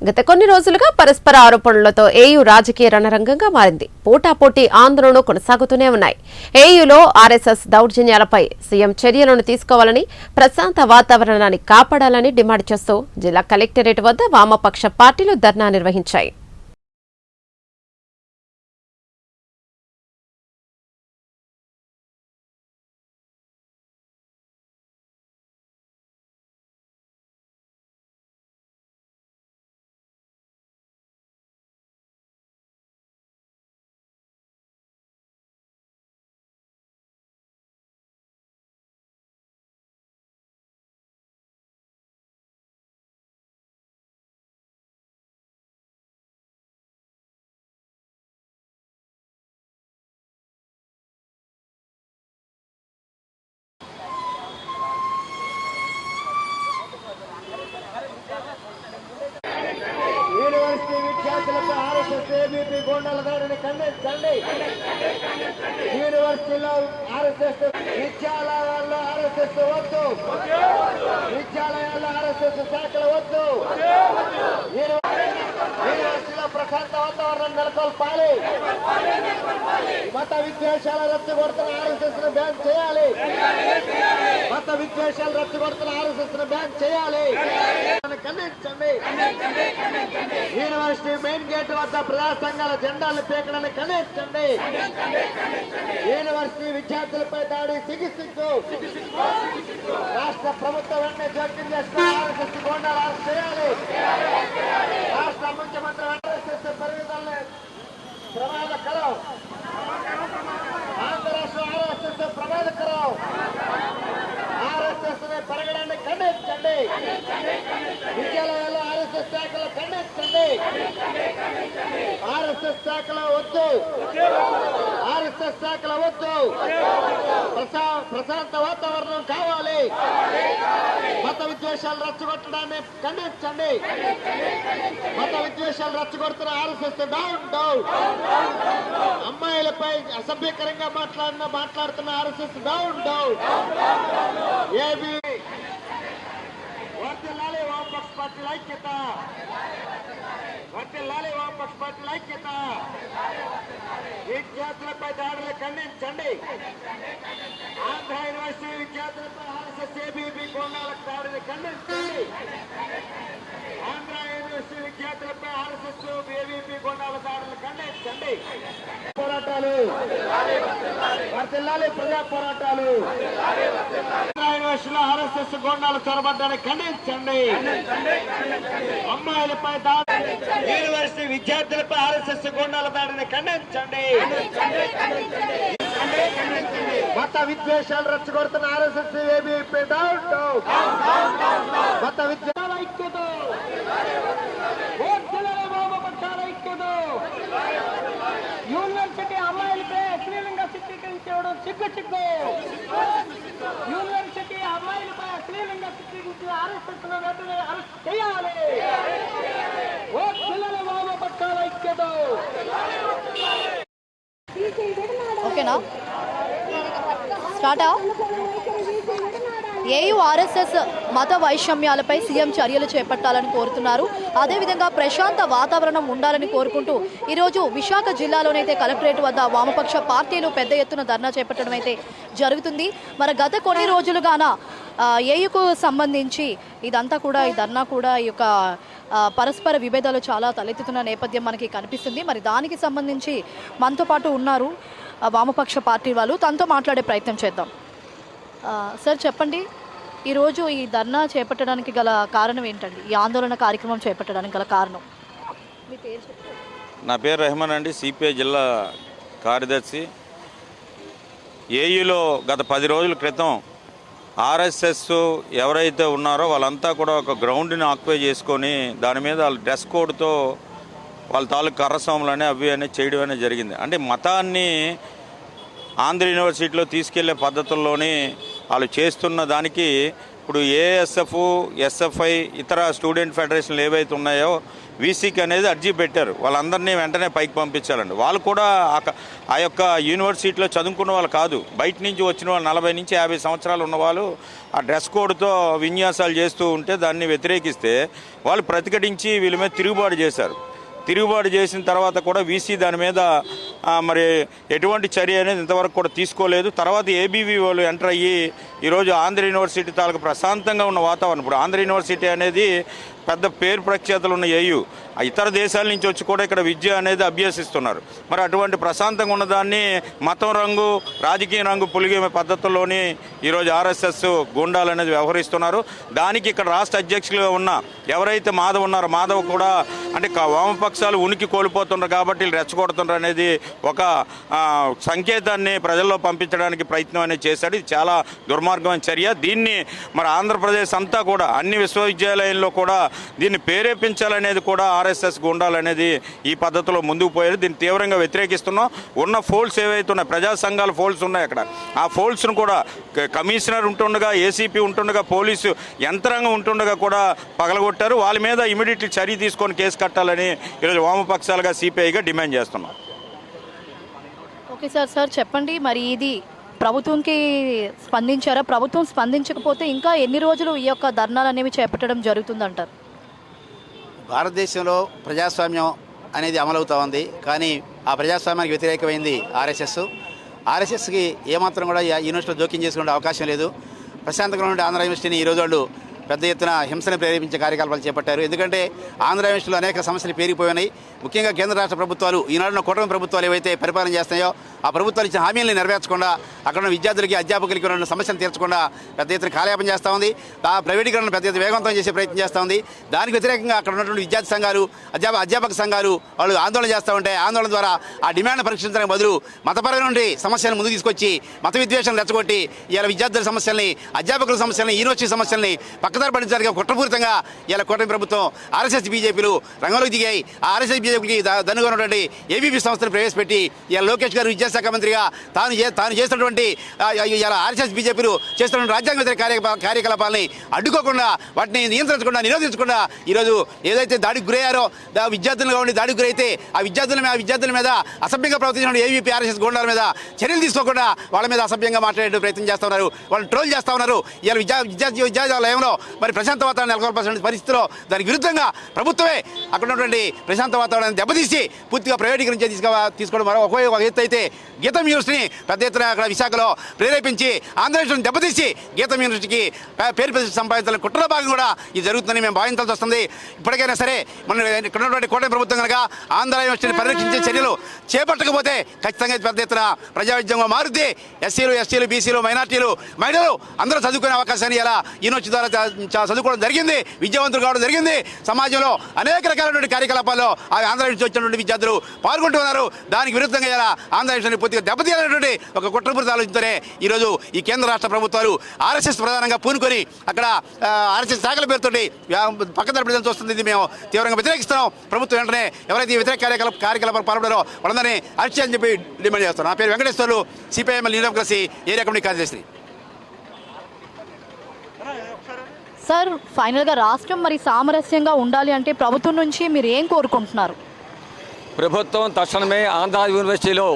గత కొన్ని రోజులుగా పరస్పర ఆరోపణలతో ఏయూ రాజకీయ రణరంగంగా మారింది. పోటాపోటీ ఆందోళనలు కొనసాగుతూనే ఉన్నాయి. ఏయూలో ఆర్ఎస్ఎస్ దౌర్జన్యాలపై సీఎం చర్యలను తీసుకోవాలని, ప్రశాంత వాతావరణాన్ని కాపాడాలని డిమాండ్ చేస్తూ జిల్లా కలెక్టరేట్ వద్ద వామపక్ష పార్టీలు ధర్నా నిర్వహించాయి. యూనివర్సిటీ విద్యార్థులకు ఆర్ఎస్ఎస్ ఏబీపీ గోండాల దాడిని ఖండించండి. యూనివర్సిటీలో ఆర్ఎస్ఎస్, విద్యాలయాల్లో ఆర్ఎస్ఎస్ వద్దు, విద్యాలయాల్లో ఆర్ఎస్ఎస్ శాఖలు వద్దు. యూనివర్సిటీలో ప్రశాంత వాతావరణం నెలకొల్పాలి. మత విద్వేషాలు రెచ్చగొడుతున్న ఆర్ఎస్ఎస్ ను బ్యాన్ చేయాలి. మత విద్వేషాలు రెచ్చగొడుతున్న ఆర్ఎస్ఎస్ ను బ్యాన్ చేయాలి. ఖండించండి. యూనివర్సిటీ మెయిన్ గేట్ వద్ద ప్రజా సంఘాల జెండాలు పీకడాన్ని ఖండించండి. యూనివర్సిటీ విద్యార్థులపై దాడి సిగ్గు. రాష్ట్ర ప్రభుత్వం వెంటనే జోక్యం చేస్తున్న ఆర్ఎస్ఎస్ గోండాలు అరెస్ట్ చేయాలి. రాష్ట్ర ముఖ్యమంత్రి ఆర్ఎస్ఎస్ పరిమితుల్ని ప్రమాదకరం. ఆంధ్ర రాష్ట్ర ఆర్ఎస్ఎస్ ప్రమాదకరం. ఆర్ఎస్ఎస్ ని పెరగడాన్ని ఖండించండి. విద్యాలయాల్లో ఆర్ఎస్ఎస్ శాఖలు ఖండించండి. ఆర్ఎస్ఎస్ శాఖలు వద్దు, ఆర్ఎస్ఎస్ శాఖలు వద్దు. ప్రశాంత వాతావరణం కావాలి. మత విద్వేషాలు రెచ్చగొట్టడాన్ని ఖండించండి. మత విద్వేషాలు రెచ్చగొడుతున్న ఆర్ఎస్ఎస్ డౌన్ డౌన్. అమ్మాయిలపై అసభ్యకరంగా మాట్లాడుతున్న ఆర్ఎస్ఎస్ డౌన్ డౌన్. ఏబీ వర్ధిల్లాలి వామపక్ష పార్టీల ఐక్యత. వర్ధిల్లాలి వామపక్ష పార్టీల ఐక్యత. విద్యార్థులపై దాడులు ఖండించండి. ఆంధ్ర యూనివర్సిటీ విద్యార్థులపై ఆర్ఎస్ఎస్ ఏబీపీ గోండాల దాడులు ఖండించండి. ఆంధ్ర యూనివర్సిటీ విద్యార్థులపై ఆర్ఎస్ఎస్ ఏబీపీ గోండాల దాడులు ఖండించండి. పోరాటాలు వర్ధిల్లాలి, ప్రజా పోరాటాలు. యూనివర్సిటీలో ఆర్ఎస్ఎస్ గోండాలు చొరబడ్డాన్ని ఖండించండి. అమ్మాయిలపై దాడి, యూనివర్సిటీ విద్యార్థులపై ఆర్ఎస్ఎస్ గోండాల దాడిని ఖండించండి. మత విద్వేషాలు రెచ్చగొడుతున్న ఆర్ఎస్ఎస్ ఏబీపీ డౌన్ డౌన్. మత విద్వేషాల ఐక్యత, వామపక్షాల ఐక్యత. యూనివర్సిటీ అమ్మాయిలపై అశ్లీలంగా చిత్రీకరించడం సిగ్గు. యూనివర్సిటీ అమ్మాయిలపై అశ్లీలంగా చిత్రీకరించిన ఆర్ఎస్ఎస్ ను వెంటనే అరెస్ట్ చేయాలి. ఓ పిల్లల వామపక్షాల ఐక్యత. ఓకేనా, స్టార్టా. ఏయూ ఆర్ఎస్ఎస్ మత వైషమ్యాలపై సీఎం చర్యలు చేపట్టాలని కోరుతున్నారు. అదేవిధంగా ప్రశాంత వాతావరణం ఉండాలని కోరుకుంటూ ఈరోజు విశాఖ జిల్లాలోనైతే కలెక్టరేట్ వద్ద వామపక్ష పార్టీలు పెద్ద ఎత్తున ధర్నా చేపట్టడం అయితే జరుగుతుంది. మరి గత కొన్ని రోజులుగాన ఏయూకు సంబంధించి ఈ ధర్నా కూడా ఈ యొక్క పరస్పర విభేదాలు చాలా తలెత్తుతున్న నేపథ్యం మనకి కనిపిస్తుంది. మరి దానికి సంబంధించి మనతో పాటు ఉన్నారు వామపక్ష పార్టీ వాళ్ళు. తనతో మాట్లాడే ప్రయత్నం చేద్దాం. సార్ చెప్పండి, ఈరోజు ఈ ధర్నా చేపట్టడానికి గల కారణం ఏంటండి? ఈ ఆందోళన కార్యక్రమం చేపట్టడానికి గల కారణం మీ పేరు చెప్పండి. నా పేరు రెహమాన్ అండి, సిపిఐ జిల్లా కార్యదర్శి. ఏయూలో గత 10 రోజుల క్రితం ఆర్ఎస్ఎస్ ఎవరైతే ఉన్నారో వాళ్ళంతా కూడా ఒక గ్రౌండ్ని ఆక్యుపై చేసుకొని దాని మీద వాళ్ళ డ్రెస్ కోడ్తో వాళ్ళ తాలూకు కర్రస్వాములని అవి అనేది చేయడం అనేది జరిగింది. అంటే మతాన్ని ఆంధ్ర యూనివర్సిటీలో తీసుకెళ్లే పద్ధతుల్లోని వాళ్ళు చేస్తున్న దానికి ఇప్పుడు ఏఎస్ఎఫ్, ఎస్ఎఫ్ఐ, ఇతర స్టూడెంట్ ఫెడరేషన్లు ఏవైతే ఉన్నాయో వీసీకి అనేది అర్జీ పెట్టారు. వాళ్ళందరినీ వెంటనే పైకి పంపించాలండి. వాళ్ళు కూడా ఆ యొక్క యూనివర్సిటీలో చదువుకున్న వాళ్ళు కాదు, బయట నుంచి వచ్చిన వాళ్ళు 40 నుంచి 50 సంవత్సరాలు ఉన్నవాళ్ళు ఆ డ్రెస్ కోడ్తో విన్యాసాలు చేస్తూ ఉంటే దాన్ని వ్యతిరేకిస్తే వాళ్ళు ప్రతిఘటించి వీళ్ళ మీద తిరుగుబాటు చేశారు. తిరుగుబాటు చేసిన తర్వాత కూడా వీసీ దాని మీద మరి ఎటువంటి చర్య అనేది ఇంతవరకు కూడా తీసుకోలేదు. తర్వాత ఏబీవీ వాళ్ళు ఎంటర్ అయ్యి ఈరోజు ఆంధ్ర యూనివర్సిటీ తాలూకు ప్రశాంతంగా ఉన్న వాతావరణం. ఇప్పుడు ఆంధ్ర యూనివర్సిటీ అనేది పెద్ద పేరు ప్రఖ్యాతలు ఉన్న ఏయు, ఇతర దేశాల నుంచి వచ్చి కూడా ఇక్కడ విద్య అనేది అభ్యసిస్తున్నారు. మరి అటువంటి ప్రశాంతంగా ఉన్నదాన్ని మతం రంగు, రాజకీయ రంగు పులిగే పద్ధతుల్లోని ఈరోజు ఆర్ఎస్ఎస్ గుండాలు అనేది వ్యవహరిస్తున్నారు. దానికి ఇక్కడ రాష్ట్ర అధ్యక్షులుగా ఉన్న ఎవరైతే మాధవ్ ఉన్నారో, మాధవ్ కూడా అంటే వామపక్షాలు ఉనికి కోల్పోతున్నారు కాబట్టి వీళ్ళు రెచ్చగొడుతున్నారు అనేది ఒక సంకేతాన్ని ప్రజల్లో పంపించడానికి ప్రయత్నం అనేది చేశాడు. ఇది చాలా దుర్మార్గమైన చర్య. దీన్ని మరి ఆంధ్రప్రదేశ్ అంతా కూడా అన్ని విశ్వవిద్యాలయాల్లో కూడా దీన్ని ప్రేరేపించాలనేది కూడా ఆర్ఎస్ఎస్ గుండాలనేది ఈ పద్ధతిలో ముందుకు పోయారు. దీన్ని తీవ్రంగా వ్యతిరేకిస్తున్నాం. ఉన్న ఫోల్స్ ఏవైతే ఉన్నాయి, ప్రజా సంఘాల ఫోల్స్ ఉన్నాయి అక్కడ, ఆ ఫోల్స్ను కూడా కమిషనర్ ఉంటుండగా, ఏసీపీ ఉంటుండగా, పోలీసు యంత్రాంగం ఉంటుండగా కూడా పగలగొట్టారు. వాళ్ళ మీద ఇమీడియట్లీ చర్య తీసుకొని కేసు కట్టాలని ఈరోజు వామపక్షాలుగా సిపిఐగా డిమాండ్ చేస్తున్నాం. ఓకే సార్ చెప్పండి, మరి ఇది ప్రభుత్వంకి స్పందించారా? ప్రభుత్వం స్పందించకపోతే ఇంకా ఎన్ని రోజులు ఈ యొక్క ధర్నాలు అనేవి చేపట్టడం జరుగుతుందంటారు? భారతదేశంలో ప్రజాస్వామ్యం అనేది అమలవుతూ ఉంది, కానీ ఆ ప్రజాస్వామ్యానికి వ్యతిరేకమైంది ఆర్ఎస్ఎస్కి ఏమాత్రం కూడా యూనివర్సిటీలో జోక్యం చేసుకునే అవకాశం లేదు. ప్రశాంతంగా ఉండే ఆంధ్ర యూనివర్సిటీని ఈరోజు వాళ్ళు పెద్ద ఎత్తున హింసను ప్రేరేపించే కార్యకలాపాలు చేపట్టారు. ఎందుకంటే ఆంధ్ర యూనివర్సిటీలో అనేక సమస్యలు పేరుకుపోయినాయి. ముఖ్యంగా కేంద్ర రాష్ట్ర ప్రభుత్వాలు, ఈనాడున్న కూటమి ప్రభుత్వాలు ఏవైతే పరిపాలన చేస్తున్నాయో ఆ ప్రభుత్వాలు ఇచ్చిన హామీలను నెరవేర్చకుండా, అక్కడ ఉన్న విద్యార్థులకి, అధ్యాపకులకి ఉన్న సమస్యలు తీర్చకుండా పెద్ద ఎత్తున కాలయాపన చేస్తూ ఉంది. ఆ ప్రైవేటీకరణ పెద్ద ఎత్తున వేగవంతం చేసే ప్రయత్నం చేస్తూ ఉంది. దానికి వ్యతిరేకంగా అక్కడ ఉన్నటువంటి విద్యార్థి సంఘాలు, అధ్యాపక సంఘాలు వాళ్ళు ఆందోళన చేస్తూ ఉంటే, ఆందోళన ద్వారా ఆ డిమాండ్ పరీక్షించడానికి బదులు మతపరమైన సమస్యలను ముందుకు తీసుకొచ్చి మత విద్వేషాలను రెచ్చగొట్టి ఇలా విద్యార్థుల సమస్యల్ని, అధ్యాపకుల సమస్యల్ని, యూనివర్సిటీ సమస్యల్ని పక్కదారి పడించడానికి కుట్రపూరితంగా ఇలా కూటమి ప్రభుత్వం ఆర్ఎస్ఎస్ బీజేపీలు రంగంలోకి దిగాయి. ఆ ఆర్ఎస్ఎస్ బీజేపీకి దన్నుగా ఉన్నటువంటి ఏబీపీ సంస్థను ప్రవేశపెట్టి ఇలా లోకేష్ గారు విద్యాశాఖ మంత్రిగా తాను చేస్తున్నటువంటి ఇలా ఆర్ఎస్ఎస్ బీజేపీలు చేస్తున్న రాజ్యాంగ వ్యతిరేక కార్యకలాపాలని అడ్డుకోకుండా, వాటిని నియంత్రించకుండా, నిరోధించకుండా ఈరోజు ఏదైతే దాడికి గురయ్యారో, విద్యార్థులుగా ఉండి దాడికి గురైతే ఆ విద్యార్థుల మీద అసభ్యంగా ప్రవర్తించిన ఏబీపీ ఆర్ఎస్ఎస్ గోండాల మీద చర్యలు తీసుకోకుండా వాళ్ళ మీద అసభ్యంగా మాట్లాడే ప్రయత్నం చేస్తూ ఉన్నారు. వాళ్ళని ట్రోల్ చేస్తూ ఉన్నారు. ఇలా విద్యాలయంలో మరి ప్రశాంత వాతావరణం నెలకొల్పాల్సిన పరిస్థితిలో దానికి విరుద్ధంగా ప్రభుత్వమే అక్కడ ఉన్నటువంటి ప్రశాంత వాతావరణాన్ని దెబ్బతీసి పూర్తిగా ప్రైవేటీకరించి తీసుకోవడం ఒక ఎత్తు అయితే, గీతం యూనివర్సిటీని పెద్ద ఎత్తున అక్కడ విశాఖలో ప్రేరేపించి ఆంధ్రప్రదేశ్ని దెబ్బతీసి గీతం యూనివర్సిటీకి పేరు ప్రతిష్ట సంపాదించాలని కుట్రలో భాగం కూడా ఇది జరుగుతుందని మేము భావించాల్సి వస్తుంది. ఇప్పటికైనా సరే మన ఇక్కడ ఉన్నటువంటి కూటమి ప్రభుత్వం కనుక ఆంధ్ర యూనివర్సిటీని పరిరక్షించే చర్యలు చేపట్టకపోతే ఖచ్చితంగా పెద్ద ఎత్తున ప్రజావిద్యంగా మారుద్ది. ఎస్సీలు, బీసీలు, మైనార్టీలు, మహిళలు అందరూ చదువుకునే అవకాశాన్ని ఇలా యూనివర్సిటీ ద్వారా చదువుకోవడం జరిగింది, విద్యావంతులు కావడం జరిగింది. సమాజంలో అనేక రకాలైనటువంటి కార్యకలాపాల్లో ఆ ఆంధ్ర నుంచి వచ్చినటువంటి విద్యార్థులు పాల్గొంటున్నారు. దానికి విరుద్ధంగా ఇలా ఆంధ్ర యూనివర్సిటీని పూర్తిగా దెబ్బతీయాలనేటువంటి ఒక కుట్రపూరిత ఆలోచనతోనే ఈరోజు ఈ కేంద్ర రాష్ట్ర ప్రభుత్వాలు ఆర్ఎస్ఎస్ ప్రధానంగా పూనుకొని అక్కడ ఆర్ఎస్ఎస్ శాఖల పేరుతోటి పక్కదారి ప్రజలు చూస్తుంది. ఇది మేము తీవ్రంగా వ్యతిరేకిస్తున్నాం. ప్రభుత్వం వెంటనే ఎవరైతే వ్యతిరేక కార్యకలాపాలు పాల్పడారో వాళ్ళందరినీ అరెస్ట్ చేయాలని చెప్పి డిమాండ్ చేస్తున్నాం. నా పేరు Venkateswarlu, CPIML new democracy area committee కార్యదర్శి. సార్, ఫైనల్గా రాష్ట్రం మరి సామరస్యంగా ఉండాలి అంటే ప్రభుత్వం నుంచి మీరు ఏం కోరుకుంటున్నారు? ప్రభుత్వం తక్షణమే ఆంధ్ర యూనివర్సిటీలో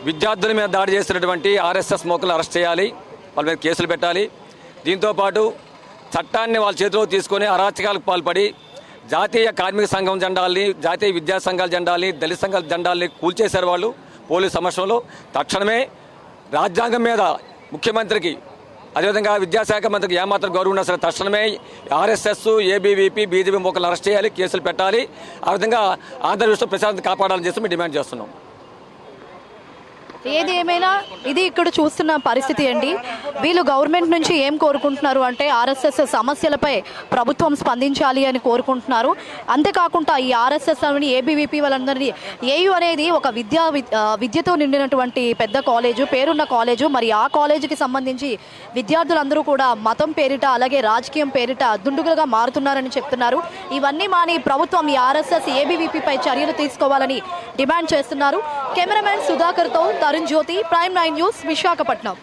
విద్యార్థుల మీద దాడి చేసినటువంటి ఆర్ఎస్ఎస్ మోకలు అరెస్ట్ చేయాలి, వాళ్ళ మీద కేసులు పెట్టాలి. దీంతోపాటు చట్టాన్ని వాళ్ళ చేతిలో తీసుకొని అరాచకాలకు పాల్పడి జాతీయ కార్మిక సంఘం జెండాల్ని, జాతీయ విద్యా సంఘాల జెండాల్ని, దళిత సంఘాల జెండాల్ని కూల్చేశారు వాళ్ళు పోలీసు సమక్షంలో. తక్షణమే రాజ్యాంగం మీద ముఖ్యమంత్రికి, అదేవిధంగా విద్యాశాఖ మంత్రికి ఏమాత్రం గౌరవం ఉన్నా సరే తక్షణమే ఆర్ఎస్ఎస్, ఏబీవీపీ, బీజేపీ మోకలను అరెస్ట్ చేయాలి, కేసులు పెట్టాలి. ఆ విధంగా ఆంధ్రప్రదేశ్లో ప్రశాంతత కాపాడాలని చేసి మేము డిమాండ్ చేస్తున్నాం. ఏది ఏమైనా ఇది ఇక్కడ చూస్తున్న పరిస్థితి అండి. వీళ్ళు గవర్నమెంట్ నుంచి ఏం కోరుకుంటున్నారు అంటే ఆర్ఎస్ఎస్ సమస్యలపై ప్రభుత్వం స్పందించాలి అని కోరుకుంటున్నారు. అంతేకాకుండా ఈ ఆర్ఎస్ఎస్ అని ఏబీవీపీ వాళ్ళందరినీ, ఏయు అనేది ఒక విద్యతో నిండినటువంటి పెద్ద కాలేజు, పేరున్న కాలేజు. మరి ఆ కాలేజీకి సంబంధించి విద్యార్థులందరూ కూడా మతం పేరిట, అలాగే రాజకీయం పేరిట దుండుగులుగా మారుతున్నారని చెప్తున్నారు. ఇవన్నీ మాని ప్రభుత్వం ఈ ఆర్ఎస్ఎస్, ఏబీవీపీపై చర్యలు తీసుకోవాలని డిమాండ్ చేస్తున్నారు. కెమెరామెన్ సుధాకర్తో తరుణ్ జ్యోతి, ప్రైమ్ 9 న్యూస్, విశాఖపట్నం.